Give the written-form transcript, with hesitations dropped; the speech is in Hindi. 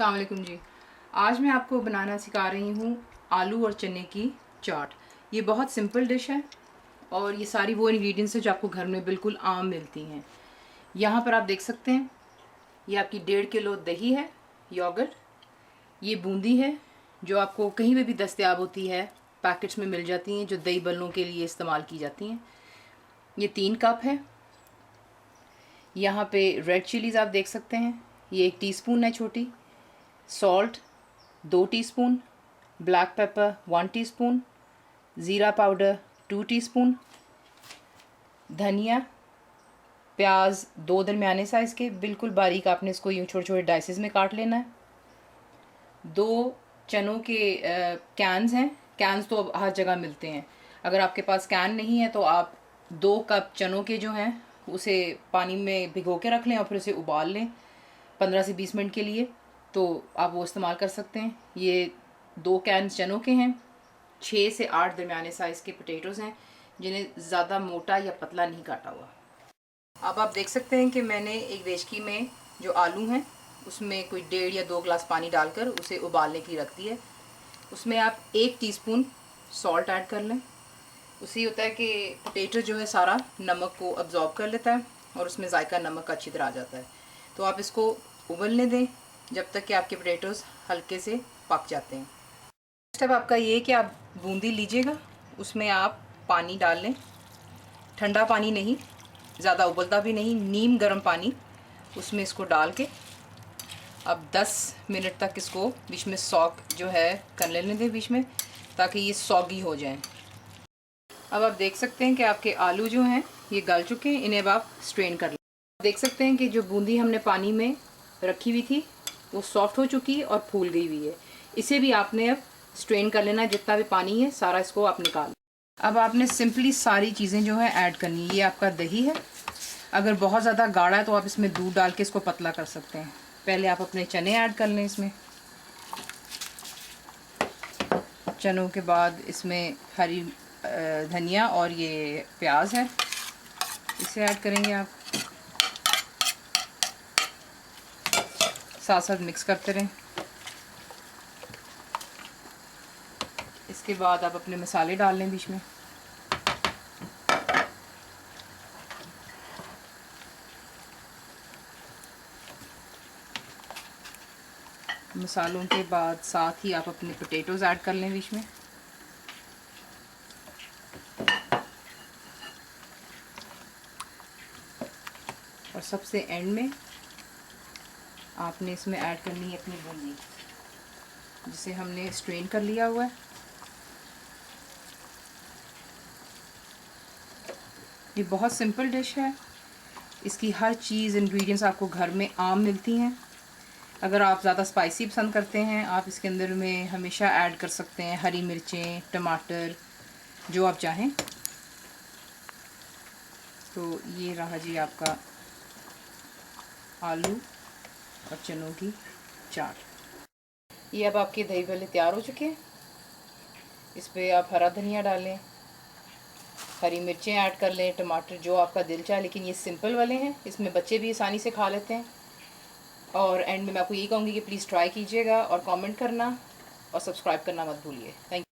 अस्सलाम वालेकुम जी। आज मैं आपको बनाना सिखा रही हूँ आलू और चने की चाट। ये बहुत सिंपल डिश है और ये सारी वो इंग्रेडिएंट्स हैं जो आपको घर में बिल्कुल आम मिलती हैं। यहाँ पर आप देख सकते हैं, ये आपकी 1.5 किलो दही है, योगर्ट। ये बूंदी है जो आपको कहीं पे भी दस्तयाब होती है, पैकेट्स में मिल जाती हैं, जो दही बल्लों के लिए इस्तेमाल की जाती हैं। ये 3 कप है। यहाँ पे रेड चिलीज़ आप देख सकते हैं, ये 1 टीस्पून है छोटी। Salt 2 teaspoon, black pepper 1 teaspoon, ज़ीरा पाउडर 2 टीस्पून, धनिया, प्याज 2 दरमियाने साइज़ के बिल्कुल बारीक आपने इसको यूँ छोटे छोटे डाइसेस में काट लेना है। 2 चनों के कैन्स हैं। कैन्स तो अब हर जगह मिलते हैं। अगर आपके पास कैन नहीं है तो आप 2 कप चनों के जो हैं उसे पानी में भिगो के रख लें और फिर उसे उबाल लें 15 से 20 मिनट के लिए, तो आप वो इस्तेमाल कर सकते हैं। ये 2 कैन चनों के हैं। 6 से 8 दरमियाने साइज़ के पोटैटोज़ हैं जिन्हें ज़्यादा मोटा या पतला नहीं काटा हुआ। अब आप देख सकते हैं कि मैंने एक देचकी में जो आलू हैं उसमें कोई 1.5 या 2 गिलास पानी डालकर उसे उबालने के लिए रख दिया है। उसमें आप 1 टीस्पून सॉल्ट ऐड कर लें। उससे होता है कि पोटैटो जो है सारा नमक को अब्जॉर्ब कर लेता है और उसमें जायका नमक का अच्छी तरह आ जाता है। तो आप इसको उबलने दें जब तक कि आपके पोटैटोज़ हल्के से पक जाते हैं। स्टेप आपका ये है कि आप बूंदी लीजिएगा, उसमें आप पानी डाल लें, ठंडा पानी नहीं, ज़्यादा उबलता भी नहीं, नीम गर्म पानी। उसमें इसको डाल के अब 10 मिनट तक इसको बीच में सॉक जो है कर लेने दें बीच में, ताकि ये सॉगी हो जाए। अब आप देख सकते हैं कि आपके आलू जो हैं ये गल चुके हैं। इन्हें अब आप स्ट्रेन कर लें। देख सकते हैं कि जो बूंदी हमने पानी में रखी हुई थी वो सॉफ्ट हो चुकी है और फूल गई हुई है। इसे भी आपने अब स्ट्रेन कर लेना है। जितना भी पानी है सारा इसको आप निकाल। अब आपने सिंपली सारी चीज़ें जो है ऐड करनी है। ये आपका दही है। अगर बहुत ज़्यादा गाढ़ा है तो आप इसमें दूध डाल के इसको पतला कर सकते हैं। पहले आप अपने चने ऐड कर लें इसमें। चनों के बाद इसमें हरी धनिया और ये प्याज है, इसे ऐड करेंगे आप। साथ साथ मिक्स करते रहें। इसके बाद आप अपने मसाले डाल लें बीच में। मसालों के बाद साथ ही आप अपने पोटैटोज़ ऐड कर लें बीच में। और सबसे एंड में आपने इसमें ऐड करनी है अपनी बूंदी, जिसे हमने स्ट्रेन कर लिया हुआ है। ये बहुत सिंपल डिश है। इसकी हर चीज़ इंग्रेडिएंट्स आपको घर में आम मिलती हैं। अगर आप ज़्यादा स्पाइसी पसंद करते हैं आप इसके अंदर में हमेशा ऐड कर सकते हैं हरी मिर्चें, टमाटर, जो आप चाहें। तो ये रहा जी आपका आलू और चनों की चाट। ये अब आपके दही भल्ले तैयार हो चुके हैं। इस पर आप हरा धनिया डालें, हरी मिर्चें ऐड कर लें, टमाटर, जो आपका दिल चाहे, लेकिन ये सिंपल वाले हैं, इसमें बच्चे भी आसानी से खा लेते हैं। और एंड में मैं आपको यही कहूँगी कि प्लीज़ ट्राई कीजिएगा और कमेंट करना और सब्सक्राइब करना मत भूलिए। Thank you.